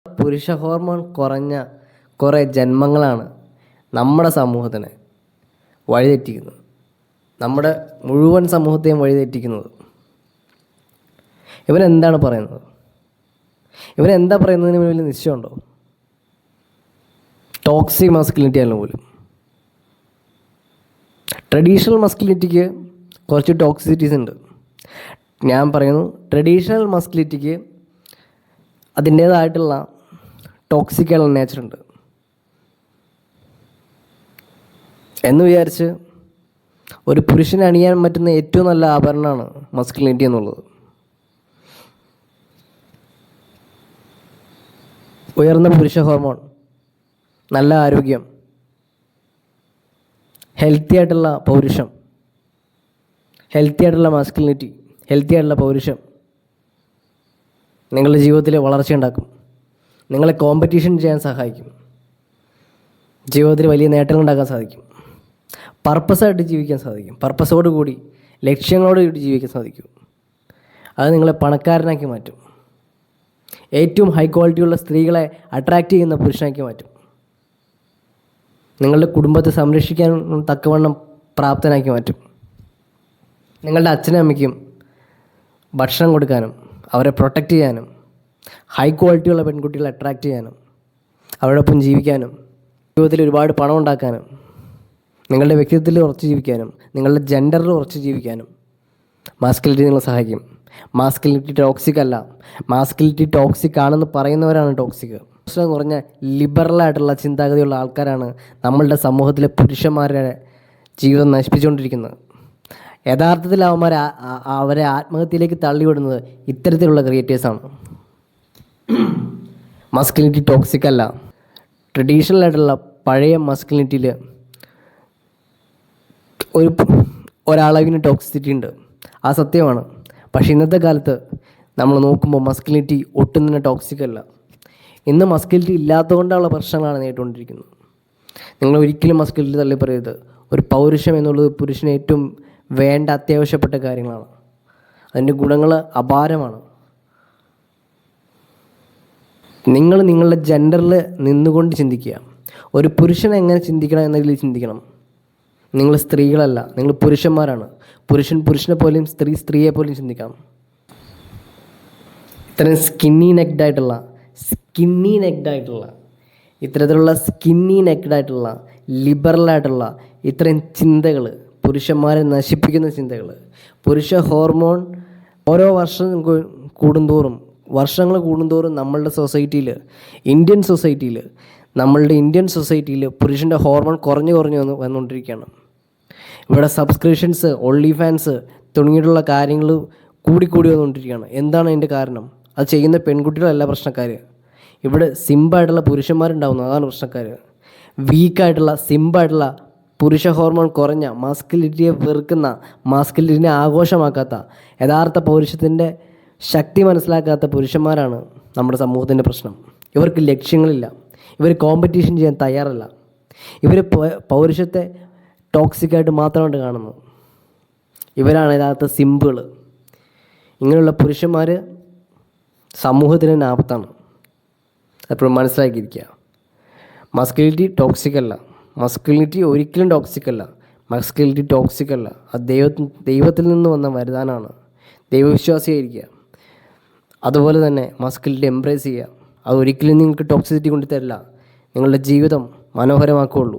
പുരുഷ ഹോർമോൺ കുറഞ്ഞ കുറേ ജന്മങ്ങളാണ് നമ്മുടെ സമൂഹത്തിനെ വഴിതെറ്റിക്കുന്നത്, നമ്മുടെ മുഴുവൻ സമൂഹത്തെയും വഴിതെറ്റിക്കുന്നത്. ഇവനെന്താണ് പറയുന്നത്? ഇവനെന്താ പറയുന്നതിന് വലിയ നിശ്ചയമുണ്ടോ? ടോക്സിക് മസ്കുലിനിറ്റി ആണ് പോലും. ട്രഡീഷണൽ മസ്കുലിനിറ്റിക്ക് കുറച്ച് ടോക്സിസിറ്റീസ് ഉണ്ട്. ഞാൻ പറയുന്നു, ട്രഡീഷണൽ മസ്കുലിനിറ്റിക്ക് അതിൻ്റേതായിട്ടുള്ള ടോക്സിക്കായുള്ള നേച്ചറുണ്ട് എന്ന് വിചാരിച്ച് ഒരു പുരുഷന് അണിയാൻ പറ്റുന്ന ഏറ്റവും നല്ല ആഭരണമാണ് മസ്കുലിനിറ്റി എന്നുള്ളത്. ഉയർന്ന പുരുഷ ഹോർമോൺ, നല്ല ആരോഗ്യം, ഹെൽത്തി ആയിട്ടുള്ള പൗരുഷം, ഹെൽത്തി ആയിട്ടുള്ള മാസ്കുലിനിറ്റി, ഹെൽത്തി ആയിട്ടുള്ള പൗരുഷം നിങ്ങളുടെ ജീവിതത്തിൽ വളർച്ചയുണ്ടാക്കും, നിങ്ങളെ കോമ്പറ്റീഷൻ ചെയ്യാൻ സഹായിക്കും, ജീവിതത്തിൽ വലിയ നേട്ടങ്ങൾ ഉണ്ടാക്കാൻ സാധിക്കും, പർപ്പസായിട്ട് ജീവിക്കാൻ സാധിക്കും, പർപ്പസോടുകൂടി ലക്ഷ്യങ്ങളോടുകൂടി ജീവിക്കാൻ സാധിക്കും. അത് നിങ്ങളെ പണക്കാരനാക്കി മാറ്റും, ഏറ്റവും ഹൈ ക്വാളിറ്റിയുള്ള സ്ത്രീകളെ അട്രാക്റ്റ് ചെയ്യുന്ന പുരുഷനാക്കി മാറ്റും, നിങ്ങളുടെ കുടുംബത്തെ സംരക്ഷിക്കാൻ തക്കവണ്ണം പ്രാപ്തനാക്കി മാറ്റും. നിങ്ങളുടെ അച്ഛനും അമ്മയ്ക്കും ഭക്ഷണം കൊടുക്കാനും അവരെ പ്രൊട്ടക്റ്റ് ചെയ്യാനും ഹൈ ക്വാളിറ്റിയുള്ള പെൺകുട്ടികളെ അട്രാക്റ്റ് ചെയ്യാനും അവരോടൊപ്പം ജീവിക്കാനും ജീവിതത്തിൽ ഒരുപാട് പണം ഉണ്ടാക്കാനും നിങ്ങളുടെ വ്യക്തിത്വത്തിൽ ഉറച്ച് ജീവിക്കാനും നിങ്ങളുടെ ജെൻഡറിൽ ഉറച്ച് ജീവിക്കാനും മാസ്കുലിനിറ്റി നിങ്ങളെ സഹായിക്കും. മാസ്കുലിനിറ്റി ടോക്സിക് അല്ല. മാസ്കുലിനിറ്റി ടോക്സിക് ആണെന്ന് പറയുന്നവരാണ് ടോക്സിക്. പ്രശ്നം കുറഞ്ഞ ലിബറലായിട്ടുള്ള ചിന്താഗതിയുള്ള ആൾക്കാരാണ് നമ്മളുടെ സമൂഹത്തിലെ പുരുഷന്മാരുടെ ജീവിതം നശിപ്പിച്ചുകൊണ്ടിരിക്കുന്നത്. യഥാർത്ഥത്തിൽ അവരെ ആത്മഹത്യയിലേക്ക് തള്ളിവിടുന്നത് ഇത്തരത്തിലുള്ള ക്രിയേറ്റേഴ്സാണ്. മസ്കുലിനിറ്റി ടോക്സിക് അല്ല. ട്രഡീഷണൽ ആയിട്ടുള്ള പഴയ മസ്കുലിനിറ്റിയിൽ ഒരളവിന് ടോക്സിസിറ്റി ഉണ്ട്, ആ സത്യമാണ്. പക്ഷേ ഇന്നത്തെ കാലത്ത് നമ്മൾ നോക്കുമ്പോൾ മസ്കുലിനിറ്റി ഒട്ടും തന്നെ ടോക്സിക് അല്ല. ഇന്ന് മസ്കുലിനിറ്റി ഇല്ലാത്തതുകൊണ്ടുള്ള പ്രശ്നങ്ങളാണ് നേരിട്ടുകൊണ്ടിരിക്കുന്നത്. നിങ്ങൾ ഒരിക്കലും മസ്കുലിനിറ്റി തള്ളി പറയരുത്. ഒരു പൗരുഷം എന്നുള്ളത് പുരുഷന് ഏറ്റവും വേണ്ട അത്യാവശ്യപ്പെട്ട കാര്യങ്ങളാണ്. അതിൻ്റെ ഗുണങ്ങൾ അപാരമാണ്. നിങ്ങൾ നിങ്ങളുടെ ജെൻഡറിൽ നിന്നുകൊണ്ട് ചിന്തിക്കുക. ഒരു പുരുഷൻ എങ്ങനെ ചിന്തിക്കണം എന്ന രീതിയിൽ ചിന്തിക്കണം. നിങ്ങൾ സ്ത്രീകളല്ല, നിങ്ങൾ പുരുഷന്മാരാണ്. പുരുഷൻ പുരുഷനെ പോലെയും സ്ത്രീ സ്ത്രീയെ പോലെയും ചിന്തിക്കണം. ഇത്തരം സ്കിന്നി നെക്ഡായിട്ടുള്ള ലിബറലായിട്ടുള്ള ഇത്രയും ചിന്തകൾ, പുരുഷന്മാരെ നശിപ്പിക്കുന്ന ചിന്തകൾ, പുരുഷ ഹോർമോൺ ഓരോ വർഷങ്ങൾ കൂടുന്തോറും നമ്മളുടെ സൊസൈറ്റിയിൽ, ഇന്ത്യൻ സൊസൈറ്റിയിൽ പുരുഷൻ്റെ ഹോർമോൺ കുറഞ്ഞു വന്നുകൊണ്ടിരിക്കുകയാണ്. ഇവിടെ സബ്സ്ക്രിപ്ഷൻസ്, ഓൺലി ഫാൻസ് തുടങ്ങിയിട്ടുള്ള കാര്യങ്ങൾ കൂടി വന്നുകൊണ്ടിരിക്കുകയാണ്. എന്താണ് അതിൻ്റെ കാരണം? അത് ചെയ്യുന്ന പെൺകുട്ടികളല്ല പ്രശ്നക്കാർ. ഇവിടെ സിമ്പായിട്ടുള്ള പുരുഷന്മാരുണ്ടാവുന്നു, അതാണ് പ്രശ്നക്കാർ. വീക്കായിട്ടുള്ള സിമ്പായിട്ടുള്ള പുരുഷ ഹോർമോൺ കുറഞ്ഞ, മാസ്കുലിനിറ്റിയെ വെറുക്കുന്ന, മാസ്കുലിനിറ്റിനെ ആഘോഷമാക്കാത്ത, യഥാർത്ഥ പൗരുഷത്തിൻ്റെ ശക്തി മനസ്സിലാക്കാത്ത പുരുഷന്മാരാണ് നമ്മുടെ സമൂഹത്തിൻ്റെ പ്രശ്നം. ഇവർക്ക് ലക്ഷ്യങ്ങളില്ല, ഇവർ കോമ്പറ്റീഷൻ ചെയ്യാൻ തയ്യാറല്ല, ഇവർ പൗരുഷത്തെ ടോക്സിക്കായിട്ട് മാത്രമായിട്ട് കാണുന്നു. ഇവരാണ് യഥാർത്ഥ സിമ്പിൾ. ഇങ്ങനെയുള്ള പുരുഷന്മാർ സമൂഹത്തിന് തന്നെ ആപത്താണ്. എപ്പോഴും മനസ്സിലാക്കിയിരിക്കുക. മസ്കുലിനിറ്റി ടോക്സിക് അല്ല. മസ്കുലിനിറ്റി ഒരിക്കലും ടോക്സിക് അല്ല. അത് ദൈവത്തിൽ നിന്ന് വന്ന വരദാനമാണ്. ദൈവവിശ്വാസിയായിരിക്കുക. അതുപോലെ തന്നെ മസ്കുലിനിറ്റി എംബ്രേസ് ചെയ്യുക. അത് ഒരിക്കലും നിങ്ങൾക്ക് ടോക്സിസിറ്റി കൊണ്ടുതരില്ല. നിങ്ങളുടെ ജീവിതം മനോഹരമാക്കുകയുള്ളൂ.